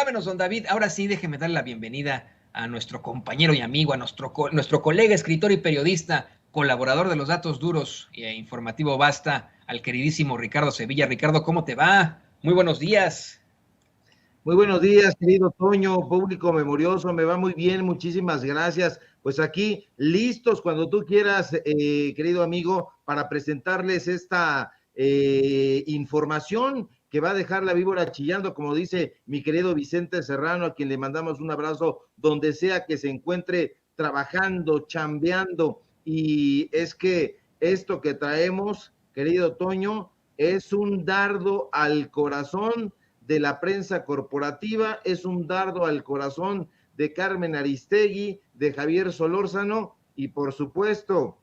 Vámonos, don David. Ahora sí, déjeme dar la bienvenida a nuestro compañero y amigo, a nuestro colega, escritor y periodista, colaborador de los datos duros e informativo Basta, al queridísimo Ricardo Sevilla. Ricardo, ¿cómo te va? Muy buenos días. Muy buenos días, querido Toño, público memorioso, me va muy bien, muchísimas gracias. Pues aquí, listos cuando tú quieras, querido amigo, para presentarles esta información que va a dejar la víbora chillando, como dice mi querido Vicente Serrano, a quien le mandamos un abrazo donde sea que se encuentre trabajando, chambeando. Y es que esto que traemos, querido Toño, es un dardo al corazón de la prensa corporativa, es un dardo al corazón de Carmen Aristegui, de Javier Solórzano y por supuesto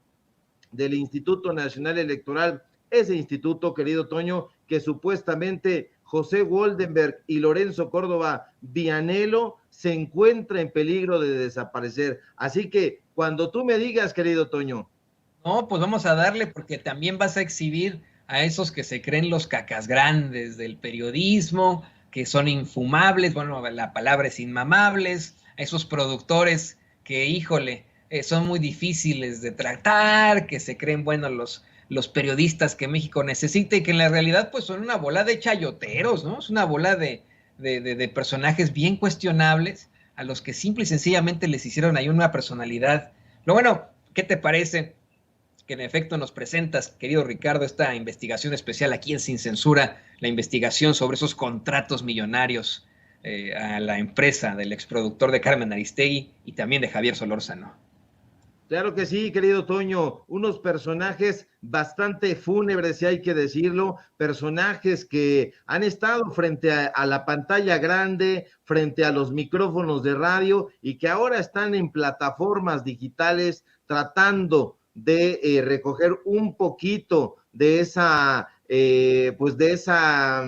del Instituto Nacional Electoral, ese instituto, querido Toño, que supuestamente José Woldenberg y Lorenzo Córdoba Vianello se encuentra en peligro de desaparecer. Así que cuando tú me digas, querido Toño. No, pues vamos a darle porque también vas a exhibir a esos que se creen los cacas grandes del periodismo, que son infumables, bueno, la palabra es inmamables, a esos productores que, híjole, son muy difíciles de tratar, que se creen, bueno, los periodistas que México necesita y que en la realidad pues son una bola de chayoteros, ¿no? Es una bola de personajes bien cuestionables a los que simple y sencillamente les hicieron ahí una personalidad. Lo bueno, ¿qué te parece? Que en efecto nos presentas, querido Ricardo, esta investigación especial aquí en Sin Censura, la investigación sobre esos contratos millonarios a la empresa del exproductor de Carmen Aristegui y también de Javier Solórzano. Claro que sí, querido Toño, unos personajes bastante fúnebres, si hay que decirlo, personajes que han estado frente a la pantalla grande, frente a los micrófonos de radio y que ahora están en plataformas digitales tratando de recoger un poquito de esa pues de esa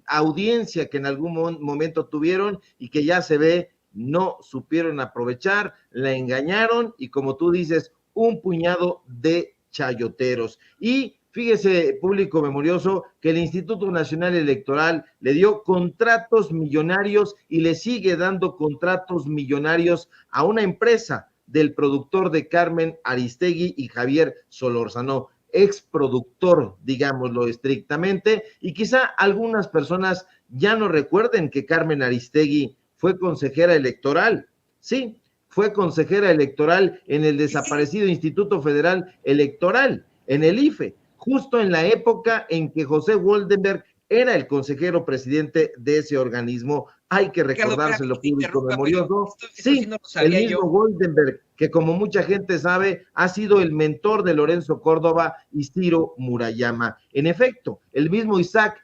audiencia que en algún momento tuvieron y que ya se ve no supieron aprovechar, la engañaron y como tú dices, un puñado de chayoteros. Y fíjese, público memorioso, que el Instituto Nacional Electoral le dio contratos millonarios y le sigue dando contratos millonarios a una empresa del productor de Carmen Aristegui y Javier Solórzano, exproductor, digámoslo estrictamente, y quizá algunas personas ya no recuerden que Carmen Aristegui fue consejera electoral, sí, fue consejera electoral en el desaparecido Instituto Federal Electoral, en el IFE, justo en la época en que José Woldenberg era el consejero presidente de ese organismo. Hay que recordárselo, público memorioso. Sí, el mismo Woldenberg, que como mucha gente sabe, ha sido el mentor de Lorenzo Córdoba y Ciro Murayama. En efecto, el mismo Isaac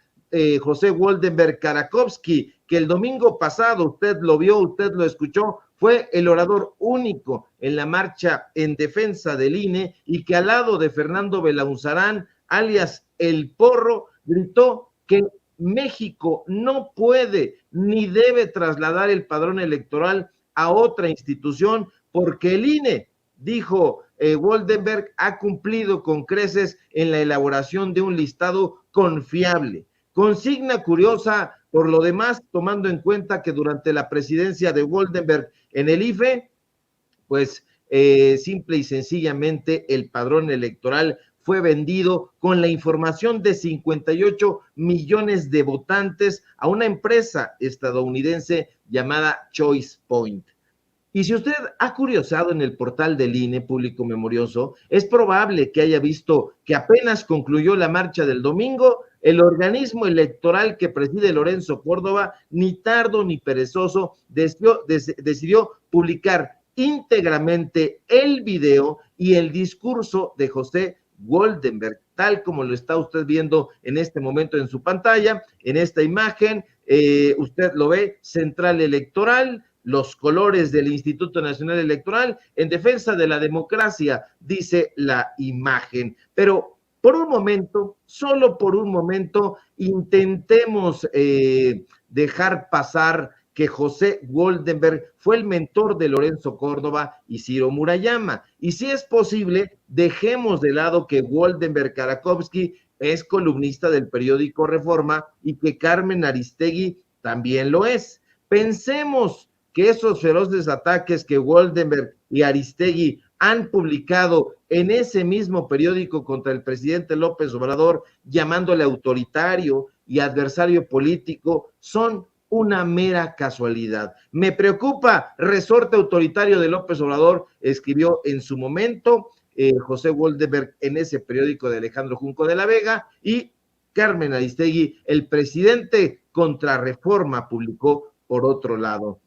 José Woldenberg Karakovsky, que el domingo pasado usted lo vio, usted lo escuchó, fue el orador único en la marcha en defensa del INE y que al lado de Fernando Belauzarán, alias El Porro, gritó que México no puede ni debe trasladar el padrón electoral a otra institución porque el INE, dijo Woldenberg, ha cumplido con creces en la elaboración de un listado confiable. Consigna curiosa por lo demás, tomando en cuenta que durante la presidencia de Woldenberg en el IFE, pues simple y sencillamente el padrón electoral fue vendido con la información de 58 millones de votantes a una empresa estadounidense llamada Choice Point. Y si usted ha curiosado en el portal del INE, público memorioso, es probable que haya visto que apenas concluyó la marcha del domingo, el organismo electoral que preside Lorenzo Córdoba, ni tardo ni perezoso, decidió publicar íntegramente el video y el discurso de José Woldenberg, tal como lo está usted viendo en este momento en su pantalla, en esta imagen, usted lo ve, Central Electoral, los colores del Instituto Nacional Electoral en defensa de la democracia, dice la imagen. Pero por un momento, solo por un momento, intentemos dejar pasar que José Woldenberg fue el mentor de Lorenzo Córdoba y Ciro Murayama. Y si es posible, dejemos de lado que Woldenberg Karakovsky es columnista del periódico Reforma y que Carmen Aristegui también lo es. Pensemos que esos feroces ataques que Woldenberg y Aristegui han publicado en ese mismo periódico contra el presidente López Obrador, llamándole autoritario y adversario político, son una mera casualidad. Me preocupa resorte autoritario de López Obrador, escribió en su momento José Woldenberg en ese periódico de Alejandro Junco de la Vega, y Carmen Aristegui, el presidente Contrarreforma, publicó por otro lado.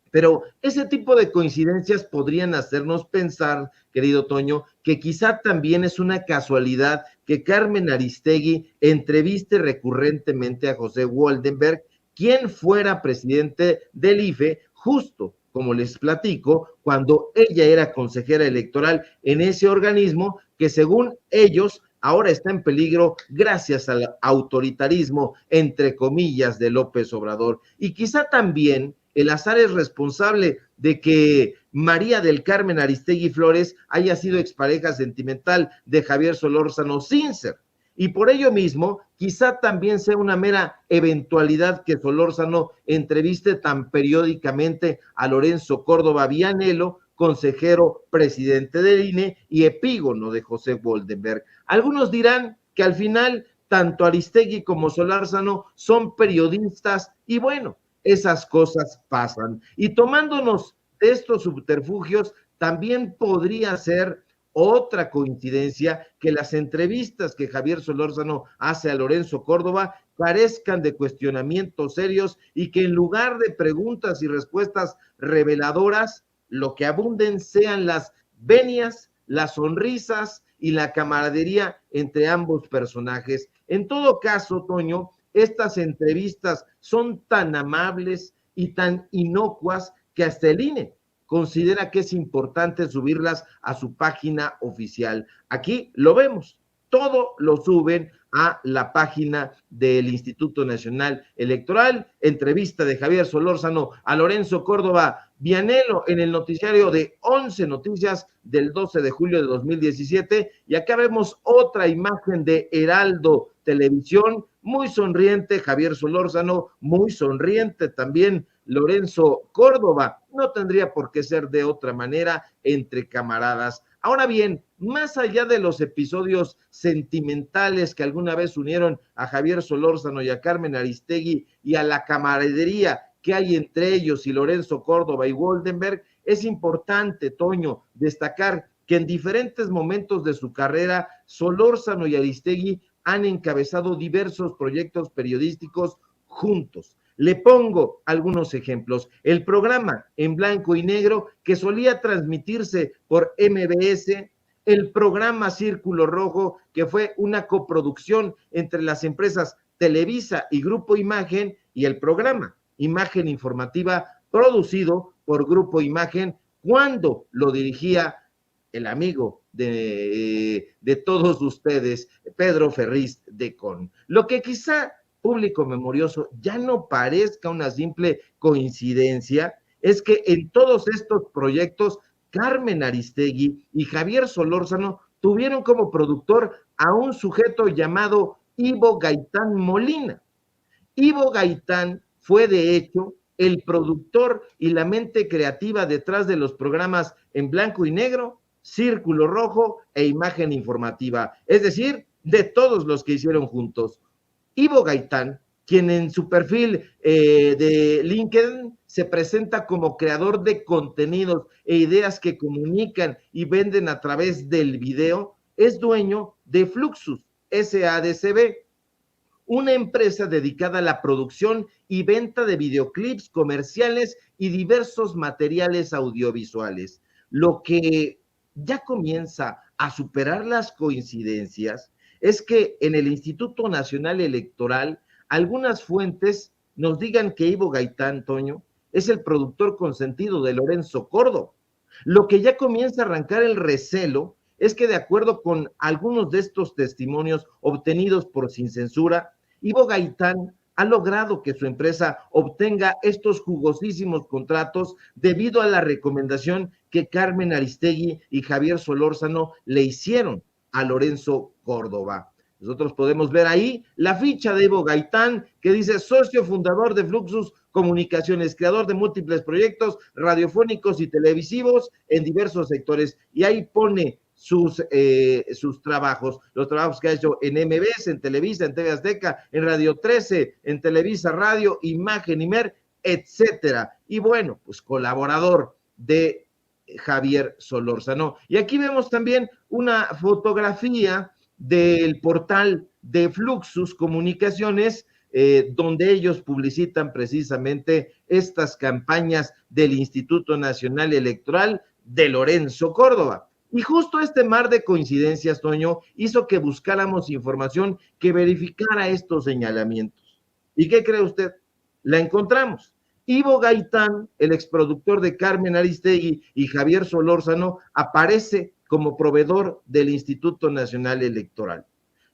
Pero ese tipo de coincidencias podrían hacernos pensar, querido Toño, que quizá también es una casualidad que Carmen Aristegui entreviste recurrentemente a José Woldenberg, quien fuera presidente del IFE, justo como les platico, cuando ella era consejera electoral en ese organismo que, según ellos, ahora está en peligro gracias al autoritarismo, entre comillas, de López Obrador. Y quizá también el azar es responsable de que María del Carmen Aristegui Flores haya sido expareja sentimental de Javier Solórzano sin ser. Y por ello mismo, quizá también sea una mera eventualidad que Solórzano entreviste tan periódicamente a Lorenzo Córdoba Vianello, consejero presidente del INE y epígono de José Woldenberg. Algunos dirán que al final tanto Aristegui como Solórzano son periodistas y bueno, esas cosas pasan. Y tomándonos de estos subterfugios, también podría ser otra coincidencia que las entrevistas que Javier Solórzano hace a Lorenzo Córdoba carezcan de cuestionamientos serios y que en lugar de preguntas y respuestas reveladoras, lo que abunden sean las venias, las sonrisas y la camaradería entre ambos personajes. En todo caso, Toño, estas entrevistas son tan amables y tan inocuas que hasta el INE considera que es importante subirlas a su página oficial. Aquí lo vemos, todo lo suben a la página del Instituto Nacional Electoral. Entrevista de Javier Solórzano a Lorenzo Córdoba Vianello en el noticiario de 11 Noticias del 12 de julio de 2017. Y acá vemos otra imagen de Heraldo Televisión, muy sonriente Javier Solórzano, muy sonriente también Lorenzo Córdoba. No tendría por qué ser de otra manera entre camaradas. Ahora bien, más allá de los episodios sentimentales que alguna vez unieron a Javier Solórzano y a Carmen Aristegui y a la camaradería que hay entre ellos y Lorenzo Córdoba y Woldenberg, es importante, Toño, destacar que en diferentes momentos de su carrera, Solórzano y Aristegui han encabezado diversos proyectos periodísticos juntos. Le pongo algunos ejemplos. El programa En Blanco y Negro, que solía transmitirse por MBS, el programa Círculo Rojo, que fue una coproducción entre las empresas Televisa y Grupo Imagen, y el programa Imagen Informativa, producido por Grupo Imagen, cuando lo dirigía el amigo de todos ustedes, Pedro Ferriz de Con. Lo que quizá público memorioso ya no parezca una simple coincidencia, es que en todos estos proyectos, Carmen Aristegui y Javier Solórzano tuvieron como productor a un sujeto llamado Ivo Gaitán Molina. Ivo Gaitán fue, de hecho, el productor y la mente creativa detrás de los programas En Blanco y Negro, Círculo Rojo e Imagen Informativa, es decir, de todos los que hicieron juntos. Ivo Gaitán, quien en su perfil de LinkedIn se presenta como creador de contenidos e ideas que comunican y venden a través del video, es dueño de Fluxus SADCB, una empresa dedicada a la producción y venta de videoclips comerciales y diversos materiales audiovisuales. Lo que ya comienza a superar las coincidencias es que en el Instituto Nacional Electoral algunas fuentes nos digan que Ivo Gaitán, Toño, es el productor consentido de Lorenzo Córdoba. Lo que ya comienza a arrancar el recelo es que, de acuerdo con algunos de estos testimonios obtenidos por Sin Censura, Ivo Gaitán ha logrado que su empresa obtenga estos jugosísimos contratos debido a la recomendación que Carmen Aristegui y Javier Solórzano le hicieron a Lorenzo Córdoba. Nosotros podemos ver ahí la ficha de Ivo Gaitán, que dice socio fundador de Fluxus Comunicaciones, creador de múltiples proyectos radiofónicos y televisivos en diversos sectores. Y ahí pone sus trabajos, los trabajos que ha hecho en MBS, en Televisa, en TV Azteca, en Radio 13, en Televisa Radio, Imagen, Imer, etcétera. Y bueno, pues colaborador de Javier Solórzano. Y aquí vemos también una fotografía del portal de Fluxus Comunicaciones, donde ellos publicitan precisamente estas campañas del Instituto Nacional Electoral de Lorenzo Córdoba. Y justo este mar de coincidencias, Toño, hizo que buscáramos información que verificara estos señalamientos. ¿Y qué cree usted? La encontramos. Ivo Gaitán, el exproductor de Carmen Aristegui, y Javier Solórzano aparece como proveedor del Instituto Nacional Electoral.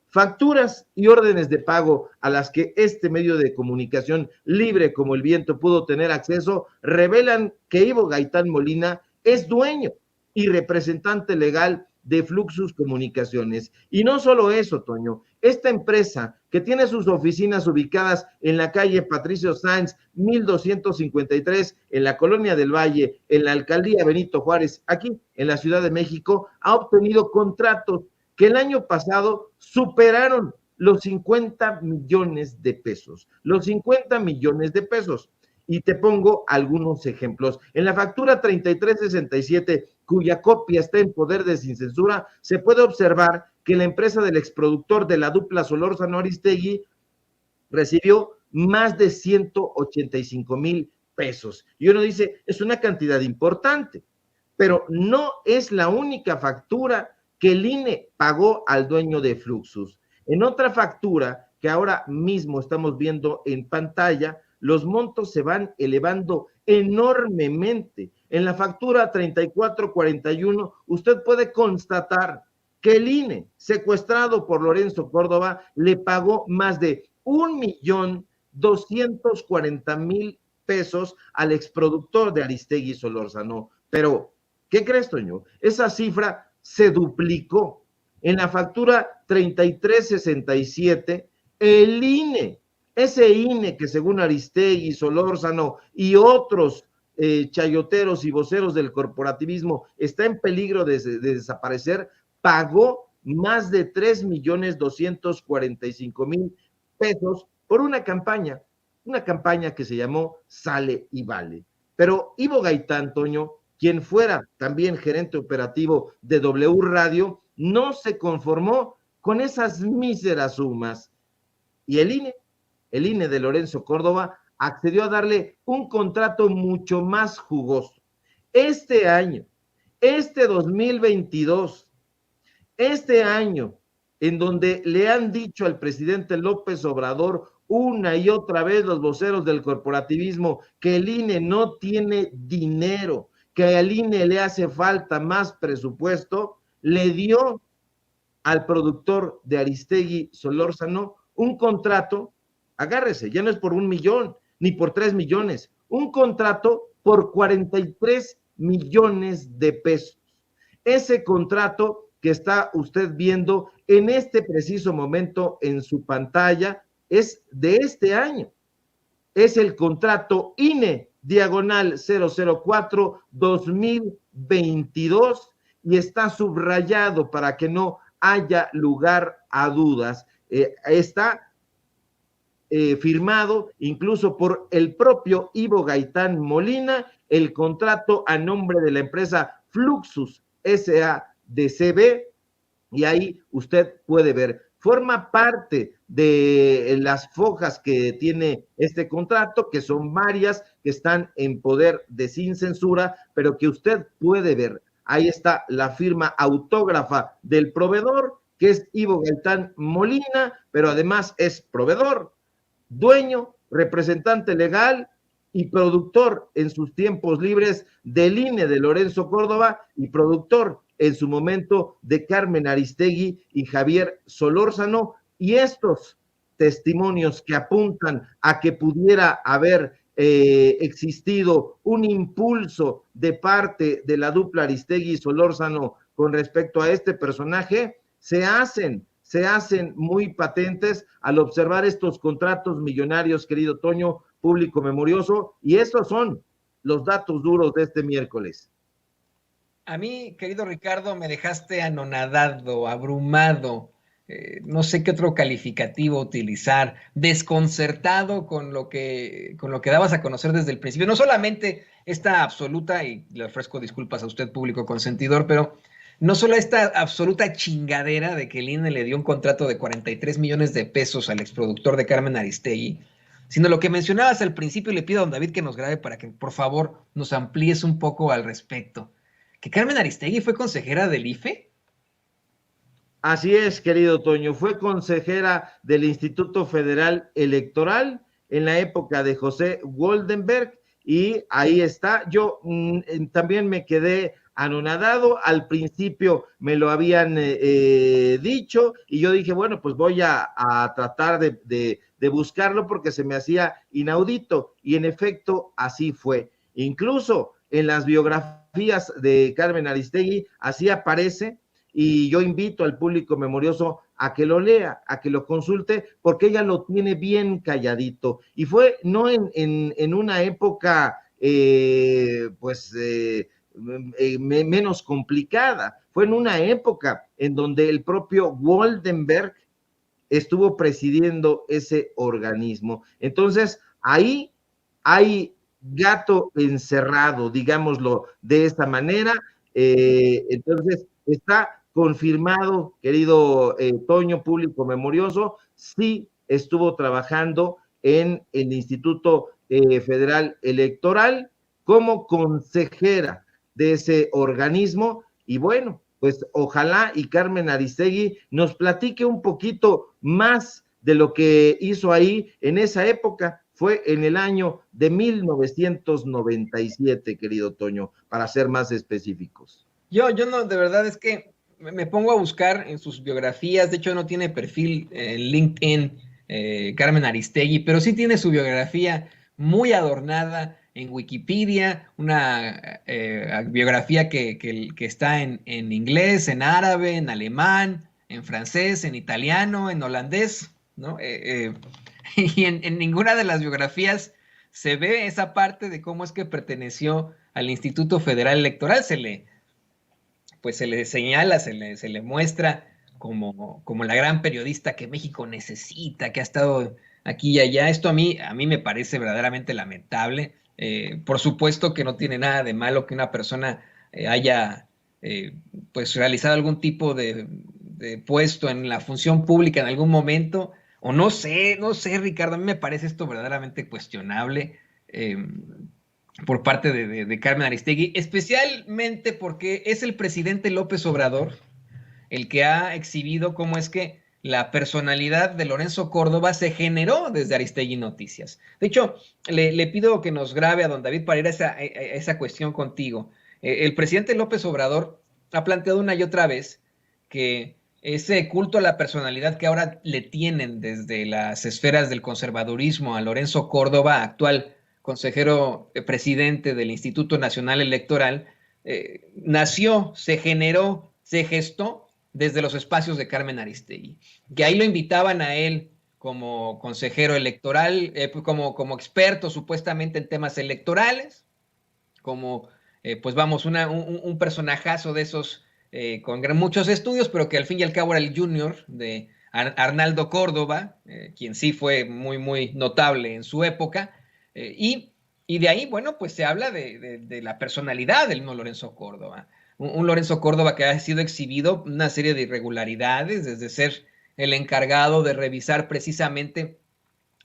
Facturas y órdenes de pago a las que este medio de comunicación libre como el viento pudo tener acceso revelan que Ivo Gaitán Molina es dueño y representante legal de Fluxus Comunicaciones. Y no solo eso, Toño, esta empresa que tiene sus oficinas ubicadas en la calle Patricio Sáenz, 1253, en la Colonia del Valle, en la Alcaldía Benito Juárez, aquí en la Ciudad de México, ha obtenido contratos que el año pasado superaron los 50 millones de pesos. Los 50 millones de pesos. Y te pongo algunos ejemplos. En la factura 3367, cuya copia está en poder de Sin Censura, se puede observar que la empresa del exproductor de la dupla Solórzano Aristegui recibió más de 185,000 pesos. Y uno dice, es una cantidad importante, pero no es la única factura que el INE pagó al dueño de Fluxus. En otra factura que ahora mismo estamos viendo en pantalla, los montos se van elevando enormemente. En la factura 3441, usted puede constatar que el INE, secuestrado por Lorenzo Córdoba, le pagó más de 1,240,000 pesos al exproductor de Aristegui Solórzano. Pero, ¿qué crees, Toño? Esa cifra se duplicó. En la factura 3367, el INE, ese INE que según Aristegui, Solórzano y otros chayoteros y voceros del corporativismo está en peligro de desaparecer, pagó más de 3,245,000 pesos por una campaña que se llamó Sale y Vale. Pero Ivo Gaitán, Toño, quien fuera también gerente operativo de W Radio, no se conformó con esas míseras sumas. Y el INE de Lorenzo Córdoba accedió a darle un contrato mucho más jugoso. Este año, este 2022, este año, en donde le han dicho al presidente López Obrador una y otra vez los voceros del corporativismo que el INE no tiene dinero, que al INE le hace falta más presupuesto, le dio al productor de Aristegui Solórzano un contrato, agárrese, ya no es por 1 millón, ni por 3 millones, un contrato por 43 millones de pesos. Ese contrato que está usted viendo en este preciso momento en su pantalla es de este año. Es el contrato INE diagonal 004-2022 y está subrayado para que no haya lugar a dudas. Está firmado incluso por el propio Ivo Gaitán Molina, el contrato a nombre de la empresa Fluxus S.A.D.C.B. y ahí usted puede ver, forma parte de las fojas que tiene este contrato, que son varias, que están en poder de Sin Censura, pero que usted puede ver. Ahí está la firma autógrafa del proveedor, que es Ivo Gaitán Molina, pero además es proveedor, dueño, representante legal y productor en sus tiempos libres del INE de Lorenzo Córdoba y productor en su momento de Carmen Aristegui y Javier Solórzano, y estos testimonios que apuntan a que pudiera haber existido un impulso de parte de la dupla Aristegui y Solórzano con respecto a este personaje, se se hacen muy patentes al observar estos contratos millonarios, querido Toño, público memorioso, y estos son los datos duros de este miércoles. A mí, querido Ricardo, me dejaste anonadado, abrumado, no sé qué otro calificativo utilizar, desconcertado con lo que dabas a conocer desde el principio. No solamente esta absoluta, y le ofrezco disculpas a usted, público consentidor, pero no solo esta absoluta chingadera de que el INE le dio un contrato de 43 millones de pesos al exproductor de Carmen Aristegui, sino lo que mencionabas al principio, y le pido a don David que nos grabe para que por favor nos amplíes un poco al respecto. ¿Que Carmen Aristegui fue consejera del IFE? Así es, querido Toño, fue consejera del Instituto Federal Electoral en la época de José Goldenberg y ahí está. Yo también me quedé anonadado, al principio me lo habían dicho y yo dije, bueno, pues voy a tratar de buscarlo porque se me hacía inaudito y en efecto así fue. Incluso en las biografías de Carmen Aristegui, así aparece, y yo invito al público memorioso a que lo lea, a que lo consulte, porque ella lo tiene bien calladito. Y fue no en una época, menos complicada, fue en una época en donde el propio Goldenberg estuvo presidiendo ese organismo. Entonces, ahí hay gato encerrado, digámoslo de esta manera. Entonces, está confirmado, querido Toño, público memorioso, sí estuvo trabajando en el Instituto Federal Electoral como consejera de ese organismo y bueno, pues ojalá y Carmen Aristegui nos platique un poquito más de lo que hizo ahí en esa época. Fue en el año de 1997, querido Toño, para ser más específicos. Yo no, de verdad es que me pongo a buscar en sus biografías, de hecho no tiene perfil en LinkedIn Carmen Aristegui, pero sí tiene su biografía muy adornada en Wikipedia, una biografía que está en inglés, en árabe, en alemán, en francés, en italiano, en holandés, ¿no? Y en ninguna de las biografías se ve esa parte de cómo es que perteneció al Instituto Federal Electoral, pues se le señala, se le muestra como la gran periodista que México necesita, que ha estado aquí y allá. Esto a mí me parece verdaderamente lamentable. Por supuesto que no tiene nada de malo que una persona haya pues realizado algún tipo de puesto en la función pública en algún momento, o no sé, Ricardo, a mí me parece esto verdaderamente cuestionable. Por parte de Carmen Aristegui, especialmente porque es el presidente López Obrador el que ha exhibido cómo es que la personalidad de Lorenzo Córdoba se generó desde Aristegui Noticias. De hecho, le pido que nos grabe a don David para ir a esa cuestión contigo. El presidente López Obrador ha planteado una y otra vez que ese culto a la personalidad que ahora le tienen desde las esferas del conservadurismo a Lorenzo Córdoba, actual consejero presidente del Instituto Nacional Electoral, nació, se generó, se gestó desde los espacios de Carmen Aristegui, que ahí lo invitaban a él como consejero electoral, como experto supuestamente en temas electorales, como pues vamos, un personajazo de esos con muchos estudios, pero que al fin y al cabo era el junior de Arnaldo Córdoba, quien sí fue muy, muy notable en su época, y de ahí, bueno, pues se habla de la personalidad del mismo Lorenzo Córdoba. Un Lorenzo Córdoba que ha sido exhibido una serie de irregularidades, desde ser el encargado de revisar precisamente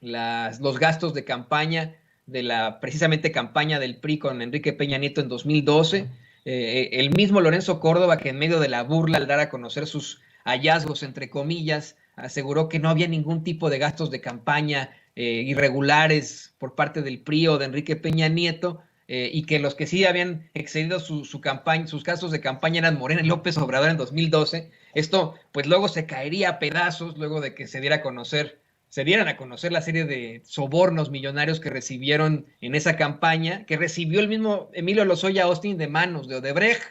los gastos de campaña de la precisamente campaña del PRI con Enrique Peña Nieto en 2012. El mismo Lorenzo Córdoba, que en medio de la burla al dar a conocer sus hallazgos, entre comillas, aseguró que no había ningún tipo de gastos de campaña irregulares por parte del PRI o de Enrique Peña Nieto, y que los que sí habían excedido su campaña, sus gastos de campaña eran Morena y López Obrador en 2012. Esto pues luego se caería a pedazos luego de que se dieran a conocer la serie de sobornos millonarios que recibieron en esa campaña, que recibió el mismo Emilio Lozoya Austin de manos de Odebrecht,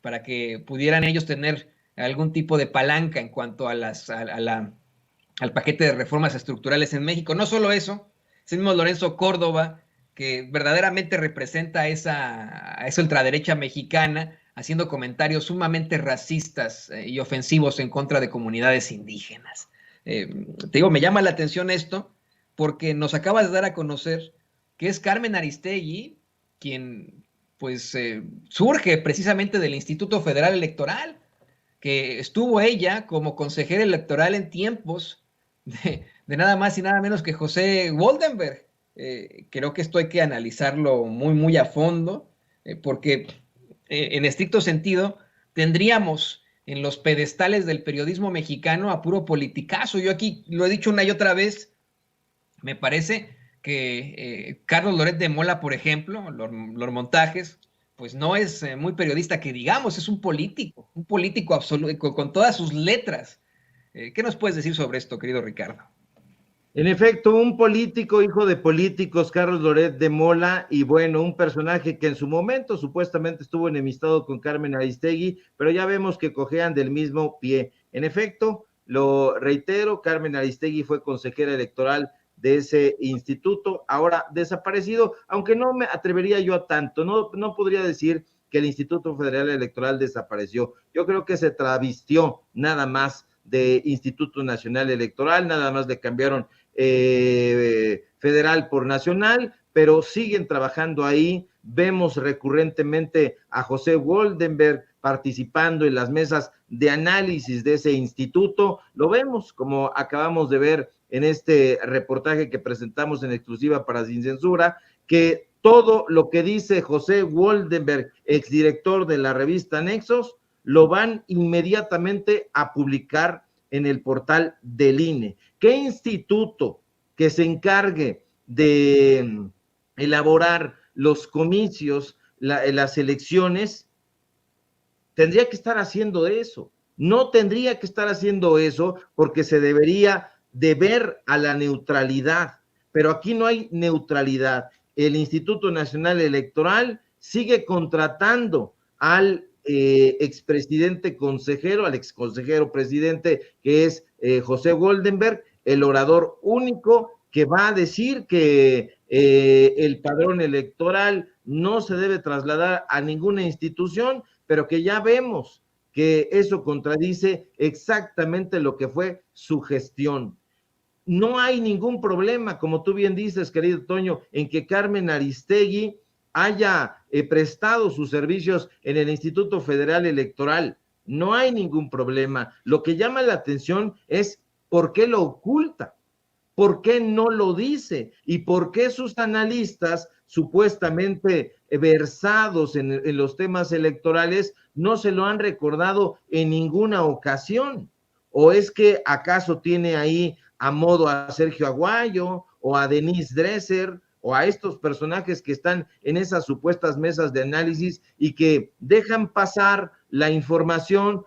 para que pudieran ellos tener algún tipo de palanca en cuanto a al paquete de reformas estructurales en México. No solo eso, ese mismo Lorenzo Córdoba, que verdaderamente representa a esa ultraderecha mexicana, haciendo comentarios sumamente racistas y ofensivos en contra de comunidades indígenas. Te digo, me llama la atención esto porque nos acabas de dar a conocer que es Carmen Aristegui quien pues surge precisamente del Instituto Federal Electoral, que estuvo ella como consejera electoral en tiempos de nada más y nada menos que José Woldenberg. Creo que esto hay que analizarlo muy, muy a fondo, porque en estricto sentido tendríamos en los pedestales del periodismo mexicano a puro politicazo. Yo aquí lo he dicho una y otra vez, me parece que Carlos Loret de Mola, por ejemplo, los montajes, pues no es muy periodista que digamos, es un político absoluto, con todas sus letras. ¿Qué nos puedes decir sobre esto, querido Ricardo? En efecto, un político, hijo de políticos, Carlos Loret de Mola, y bueno, un personaje que en su momento supuestamente estuvo enemistado con Carmen Aristegui, pero ya vemos que cojean del mismo pie. En efecto, lo reitero, Carmen Aristegui fue consejera electoral de ese instituto, ahora desaparecido, aunque no me atrevería yo a tanto, no podría decir que el Instituto Federal Electoral desapareció. Yo creo que se travestió nada más de Instituto Nacional Electoral, nada más le cambiaron federal por nacional, pero siguen trabajando ahí. Vemos recurrentemente a José Woldenberg participando en las mesas de análisis de ese instituto. Lo vemos, como acabamos de ver en este reportaje que presentamos en exclusiva para Sin Censura, que todo lo que dice José Woldenberg, exdirector de la revista Nexos, lo van inmediatamente a publicar en el portal del INE. ¿Qué instituto que se encargue de elaborar los comicios, las elecciones, tendría que estar haciendo eso? No tendría que estar haciendo eso porque se debería de ver a la neutralidad, pero aquí no hay neutralidad. El Instituto Nacional Electoral sigue contratando al expresidente consejero, al exconsejero presidente, que es José Woldenberg, el orador único que va a decir que el padrón electoral no se debe trasladar a ninguna institución, pero que ya vemos que eso contradice exactamente lo que fue su gestión. No hay ningún problema, como tú bien dices, querido Toño, en que Carmen Aristegui haya prestado sus servicios en el Instituto Federal Electoral. No hay ningún problema. Lo que llama la atención es por qué lo oculta, por qué no lo dice y por qué sus analistas supuestamente versados en los temas electorales no se lo han recordado en ninguna ocasión. ¿O es que acaso tiene ahí a modo a Sergio Aguayo o a Denise Dresser o a estos personajes que están en esas supuestas mesas de análisis y que dejan pasar la información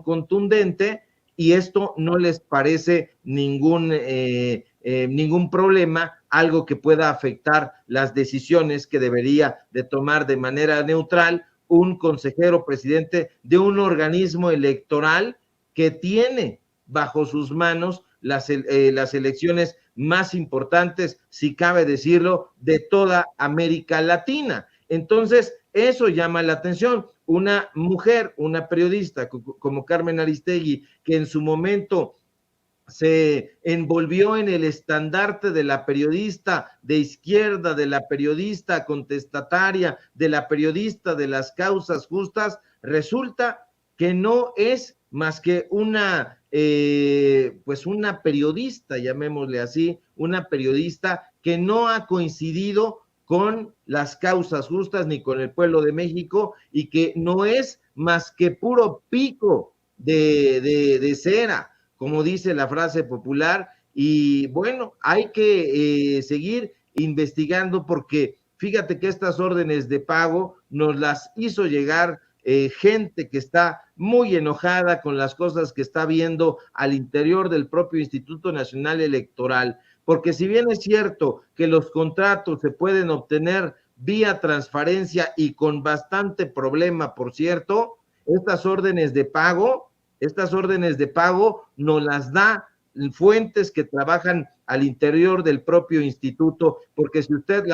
contundente, y esto no les parece ningún problema, algo que pueda afectar las decisiones que debería de tomar de manera neutral un consejero presidente de un organismo electoral que tiene bajo sus manos las elecciones más importantes, si cabe decirlo, de toda América Latina. Entonces, eso llama la atención. Una mujer, una periodista como Carmen Aristegui, que en su momento se envolvió en el estandarte de la periodista de izquierda, de la periodista contestataria, de la periodista de las causas justas, resulta que no es más que una periodista, llamémosle así, una periodista que no ha coincidido con las causas justas ni con el pueblo de México y que no es más que puro pico de cera, como dice la frase popular. Y bueno, hay que seguir investigando porque fíjate que estas órdenes de pago nos las hizo llegar gente que está muy enojada con las cosas que está viendo al interior del propio Instituto Nacional Electoral, porque si bien es cierto que los contratos se pueden obtener vía transparencia y con bastante problema, por cierto, estas órdenes de pago nos las da fuentes que trabajan al interior del propio instituto, porque si usted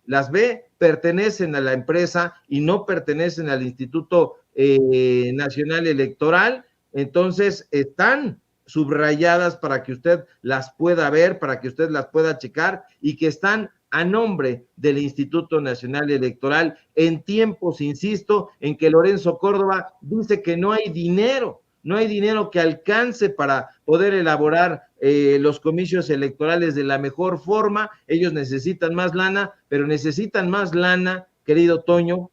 las ve, pertenecen a la empresa y no pertenecen al Instituto Nacional Electoral, entonces están subrayadas para que usted las pueda ver, para que usted las pueda checar, y que están a nombre del Instituto Nacional Electoral en tiempos, insisto, en que Lorenzo Córdoba dice que no hay dinero que alcance para poder elaborar los comicios electorales de la mejor forma. Ellos necesitan más lana, pero necesitan más lana, querido Toño,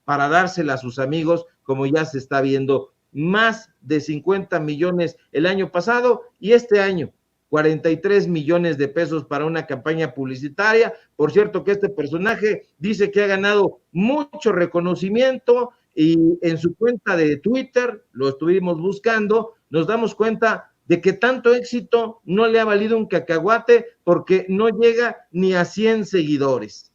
para dársela a sus amigos, como ya se está viendo. Más de 50 millones el año pasado y este año 43 millones de pesos para una campaña publicitaria. Por cierto que este personaje dice que ha ganado mucho reconocimiento, y en su cuenta de Twitter, lo estuvimos buscando, nos damos cuenta de que tanto éxito no le ha valido un cacahuate, porque no llega ni a 100 seguidores.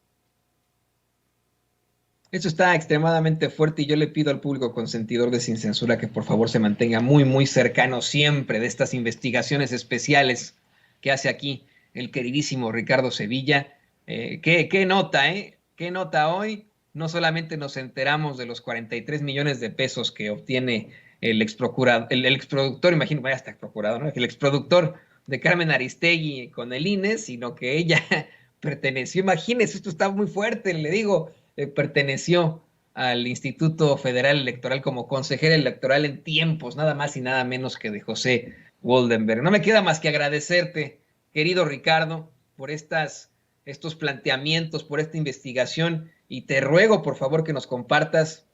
Eso está extremadamente fuerte, y yo le pido al público consentidor de Sin Censura que por favor se mantenga muy, muy cercano siempre de estas investigaciones especiales que hace aquí el queridísimo Ricardo Sevilla. ¿Qué nota, eh? ¿Qué nota hoy? No solamente nos enteramos de los 43 millones de pesos que obtiene el exproductor, imagino, vaya hasta procurador, ¿no? El exproductor de Carmen Aristegui con el INE, sino que ella perteneció, imagínense, esto está muy fuerte, le digo, perteneció al Instituto Federal Electoral como consejera electoral en tiempos nada más y nada menos que de José Goldenberg. No me queda más que agradecerte, querido Ricardo, por estos planteamientos, por esta investigación, y te ruego por favor que nos compartas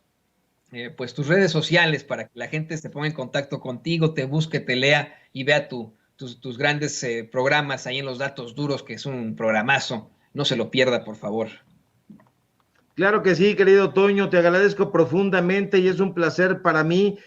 pues tus redes sociales para que la gente se ponga en contacto contigo, te busque, te lea y vea tus grandes programas ahí en Los Datos Duros, que es un programazo. No se lo pierda, por favor. Claro que sí, querido Toño, te agradezco profundamente y es un placer para mí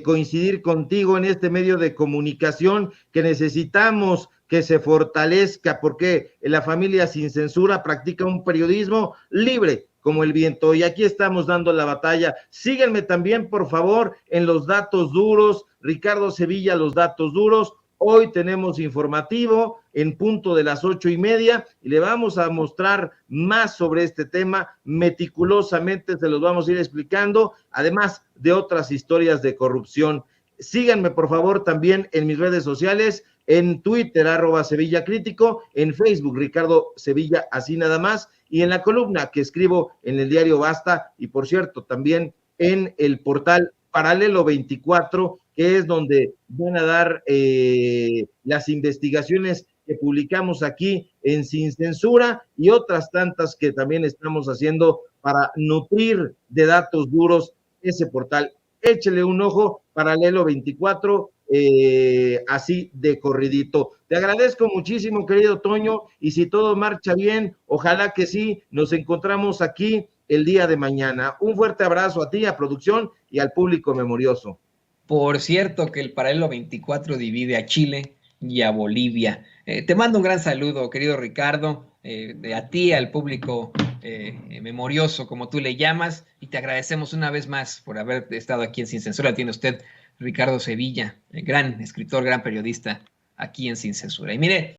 coincidir contigo en este medio de comunicación que necesitamos que se fortalezca, porque la familia Sin Censura practica un periodismo libre como el viento, y aquí estamos dando la batalla. Síguenme también, por favor, en Los Datos Duros, Ricardo Sevilla, Los Datos Duros. Hoy tenemos informativo en punto de las 8:30 y le vamos a mostrar más sobre este tema. Meticulosamente se los vamos a ir explicando, además de otras historias de corrupción. Síganme, por favor, también en mis redes sociales, en Twitter, @SevillaCrítico, en Facebook, Ricardo Sevilla, así nada más, y en la columna que escribo en el diario Basta, y por cierto, también en el portal Paralelo 24, que es donde van a dar las investigaciones que publicamos aquí en Sin Censura y otras tantas que también estamos haciendo para nutrir de datos duros ese portal. Échele un ojo, Paralelo 24, así de corridito. Te agradezco muchísimo, querido Toño, y si todo marcha bien, ojalá que sí, nos encontramos aquí el día de mañana. Un fuerte abrazo a ti, a producción y al público memorioso. Por cierto que el Paralelo 24 divide a Chile y a Bolivia. Te mando un gran saludo, querido Ricardo, a ti, al público memorioso, como tú le llamas, y te agradecemos una vez más por haber estado aquí en Sin Censura. Tiene usted Ricardo Sevilla, gran escritor, gran periodista, aquí en Sin Censura. Y mire,